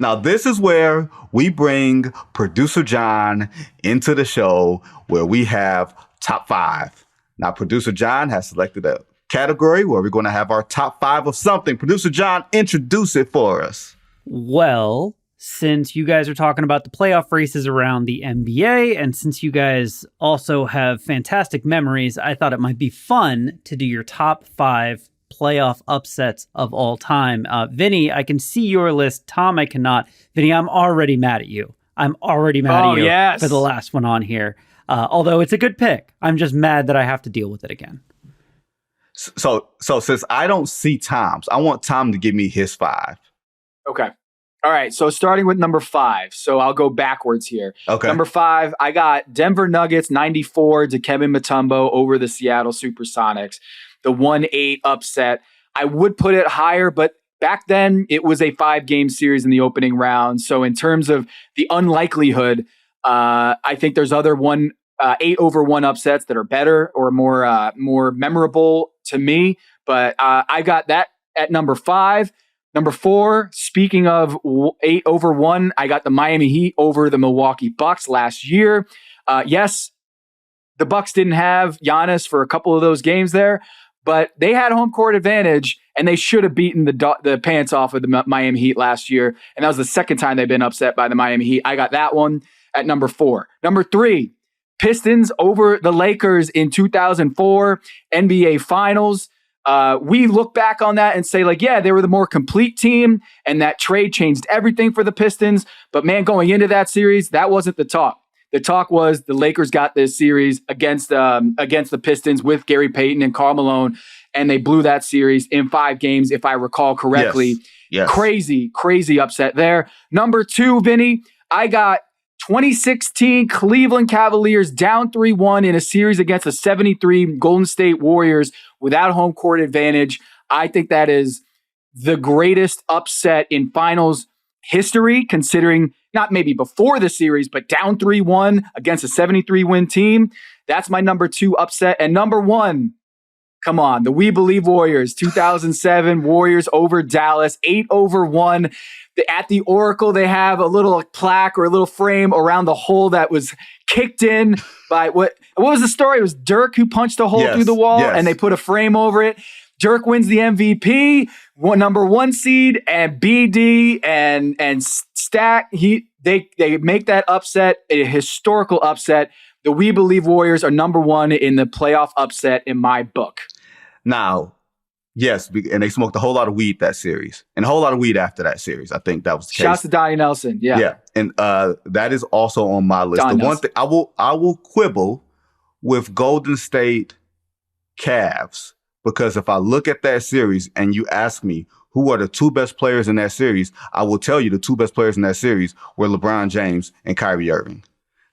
Now, this is where we bring producer John into the show where we have top 5. Now, producer John has selected a category where we're going to have our top 5 of something. Producer John, introduce it for us. Well, since you guys are talking about the playoff races around the NBA, and since you guys also have fantastic memories, I thought it might be fun to do your top 5 playoff upsets of all time. Vinny, I can see your list. Tom, I cannot. Vinny, I'm already mad at you. I'm already mad at you for the last one on here. Although it's a good pick. I'm just mad that I have to deal with it again. So since I don't see Tom's, I want Tom to give me his 5. Okay. All right. So starting with number 5. So I'll go backwards here. Okay. Number 5, I got Denver Nuggets 94 to Kevin Mutombo over the Seattle Supersonics. The 1-8 upset. I would put it higher, but back then it was a 5-game series in the opening round. So in terms of the unlikelihood, I think there's other 8-over-1 upsets that are better or more memorable to me. But I got that at number 5. Number 4, speaking of 8-over-1, I got the Miami Heat over the Milwaukee Bucks last year. Yes, the Bucks didn't have Giannis for a couple of those games there, but they had home court advantage, and they should have beaten the pants off of the Miami Heat last year. And that was the second time they've been upset by the Miami Heat. I got that one at number 4. Number 3, Pistons over the Lakers in 2004 NBA Finals. We look back on that and say, like, yeah, they were the more complete team, and that trade changed everything for the Pistons. But man, going into that series, that wasn't the talk. The talk was the Lakers got this series against the Pistons with Gary Payton and Karl Malone, and they blew that series in 5 games, if I recall correctly. Yes. Crazy upset there. Number 2, Vinny, I got 2016 Cleveland Cavaliers down 3-1 in a series against the 73 Golden State Warriors without home court advantage. I think that is the greatest upset in finals history, considering not maybe before the series, but down 3-1 against a 73-win team. That's my number 2 upset. And number 1, come on, the We Believe Warriors, 2007 Warriors over Dallas, 8-over-1. At the Oracle, they have a little plaque or a little frame around the hole that was kicked in by what was the story? It was Dirk who punched a hole through the wall, and they put a frame over it. Dirk wins the MVP, number 1 seed, and BD and Stack. They make that upset a historical upset. The We Believe Warriors are number 1 in the playoff upset in my book. Now, yes, and they smoked a whole lot of weed that series, and a whole lot of weed after that series. I think that was the case. Shouts to Donnie Nelson. Yeah, and that is also on my list. The one thing I will quibble with Golden State Cavs, because if I look at that series and you ask me who are the 2 best players in that series, I will tell you the 2 best players in that series were LeBron James and Kyrie Irving.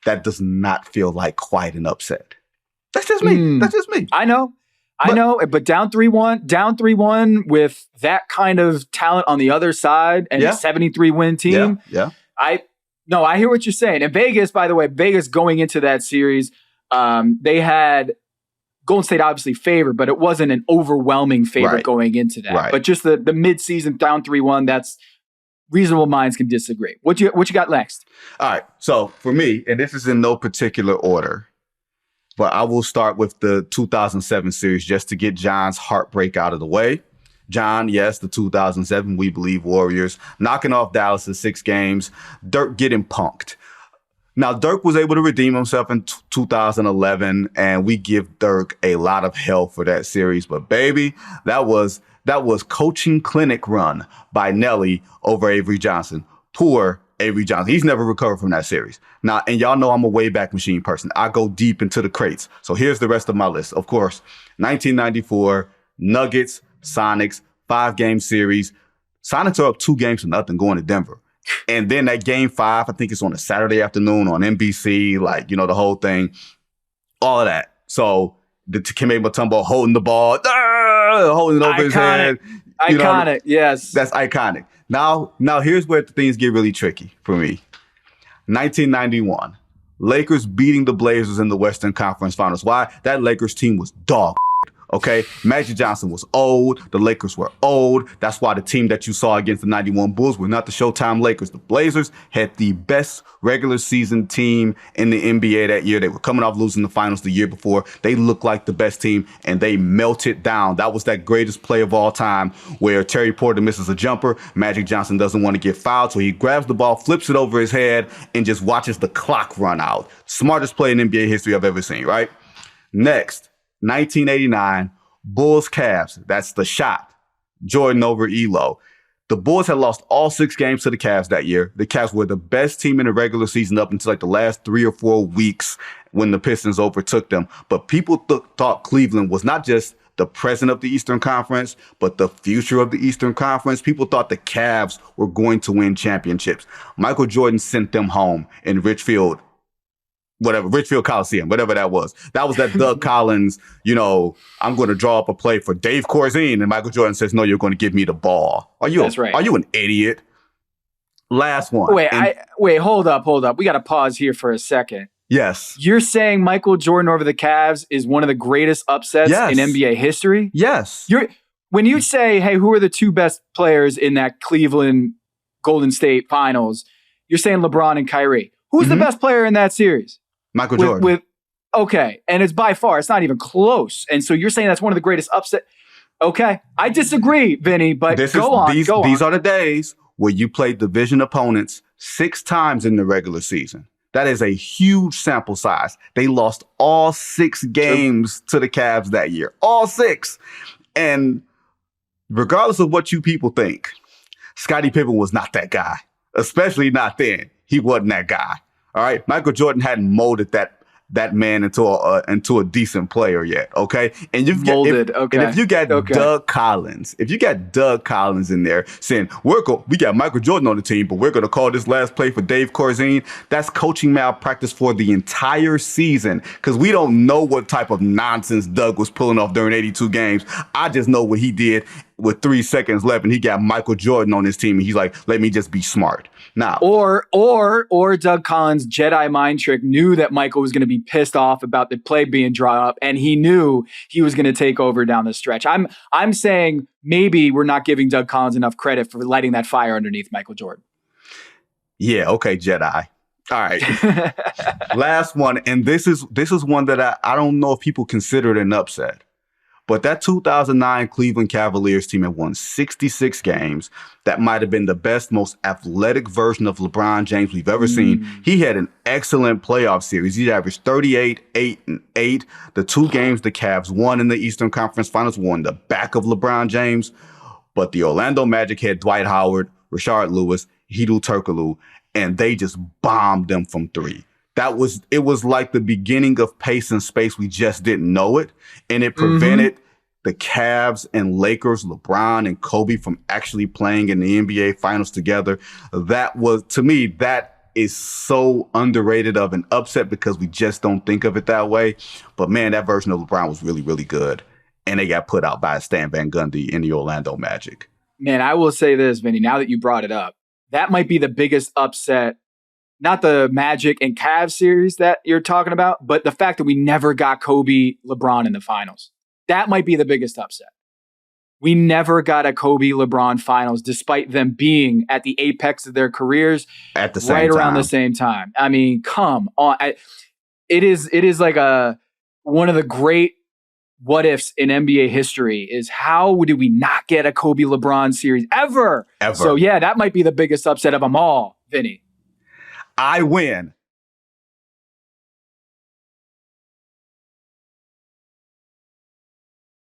That does not feel like quite an upset. That's just me. That's just me. I know, but down 3-1 with that kind of talent on the other side and a 73-win team. Yeah. I hear what you're saying. And Vegas, by the way, going into that series, they had Golden State obviously favored, but it wasn't an overwhelming favorite going into that. Right. But just the mid-season down 3-1, that's reasonable minds can disagree. What you got next? All right. So for me, and this is in no particular order, but I will start with the 2007 series just to get John's heartbreak out of the way. John, yes, the 2007 We Believe Warriors knocking off Dallas in 6 games. Dirk getting punked. Now, Dirk was able to redeem himself in 2011, and we give Dirk a lot of hell for that series. But baby, that was coaching clinic run by Nelly over Avery Johnson. Poor Avery Johnson. He's never recovered from that series. Now, and y'all know I'm a Wayback Machine person. I go deep into the crates. So here's the rest of my list. Of course, 1994, Nuggets, Sonics, 5-game series. Sonics are up 2-0 going to Denver. And then that game 5, I think it's on a Saturday afternoon on NBC, the whole thing, all of that. So the Dikembe Mutombo holding the ball, holding it over his head. Iconic, yes. That's iconic. Now here's where things get really tricky for me. 1991, Lakers beating the Blazers in the Western Conference Finals. Why? That Lakers team was dog. Okay, Magic Johnson was old. The Lakers were old. That's why the team that you saw against the 91 Bulls were not the Showtime Lakers. The Blazers had the best regular season team in the NBA that year. They were coming off losing the finals the year before. They looked like the best team, and they melted down. That was that greatest play of all time where Terry Porter misses a jumper. Magic Johnson doesn't want to get fouled, so he grabs the ball, flips it over his head, and just watches the clock run out. Smartest play in NBA history I've ever seen, right? Next, 1989, Bulls Cavs. That's the shot. Jordan over Elo. The Bulls had lost all 6 games to the Cavs that year. The Cavs were the best team in the regular season up until like the last 3 or 4 weeks when the Pistons overtook them. But people thought Cleveland was not just the present of the Eastern Conference, but the future of the Eastern Conference. People thought the Cavs were going to win championships. Michael Jordan sent them home in Richfield Coliseum, whatever that was. That was that Doug Collins, I'm going to draw up a play for Dave Corzine. And Michael Jordan says, no, you're going to give me the ball. That's right. Are you an idiot? Last one. Wait, hold up. We got to pause here for a second. Yes. You're saying Michael Jordan over the Cavs is one of the greatest upsets in NBA history? Yes. When you say, hey, who are the 2 best players in that Cleveland Golden State finals, you're saying LeBron and Kyrie. Who's the best player in that series? Michael Jordan. Okay, and it's by far, it's not even close. And so you're saying that's one of the greatest upset. Okay, I disagree, Vinny, but These are the days where you played division opponents 6 times in the regular season. That is a huge sample size. They lost all 6 games to the Cavs that year. All 6. And regardless of what you people think, Scottie Pippen was not that guy, especially not then. He wasn't that guy. All right. Michael Jordan hadn't molded that man into a decent player yet. Okay. And if you got Doug Collins, in there saying, we got Michael Jordan on the team, but we're going to call this last play for Dave Corzine, that's coaching malpractice for the entire season. Because we don't know what type of nonsense Doug was pulling off during 82 games. I just know what he did with 3 seconds left, and he got Michael Jordan on his team, and he's like, let me just be smart. Now, or Doug Collins' Jedi mind trick knew that Michael was going to be pissed off about the play being drawn up, and he knew he was going to take over down the stretch. I'm saying maybe we're not giving Doug Collins enough credit for lighting that fire underneath Michael Jordan. Yeah, okay, Jedi. All right. Last one, and this is one that I don't know if people consider it an upset. But that 2009 Cleveland Cavaliers team had won 66 games. That might have been the best, most athletic version of LeBron James we've ever seen. He had an excellent playoff series. He averaged 38, 8, and 8. The 2 games the Cavs won in the Eastern Conference Finals were on the back of LeBron James. But the Orlando Magic had Dwight Howard, Rashard Lewis, Hedo Turkoglu, and they just bombed them from 3. It was like the beginning of pace and space. We just didn't know it. And it prevented the Cavs and Lakers, LeBron and Kobe from actually playing in the NBA finals together. That is so underrated of an upset because we just don't think of it that way. But man, that version of LeBron was really, really good. And they got put out by Stan Van Gundy in the Orlando Magic. Man, I will say this, Vinny, now that you brought it up, that might be the biggest upset. Not the Magic and Cavs series that you're talking about, but the fact that we never got Kobe, LeBron in the finals. That might be the biggest upset. We never got a Kobe, LeBron finals, despite them being at the apex of their careers at the same around the same time. I mean, come on. It is like one of the great what ifs in NBA history is how did we not get a Kobe, LeBron series ever? So yeah, that might be the biggest upset of them all, Vinny. I win.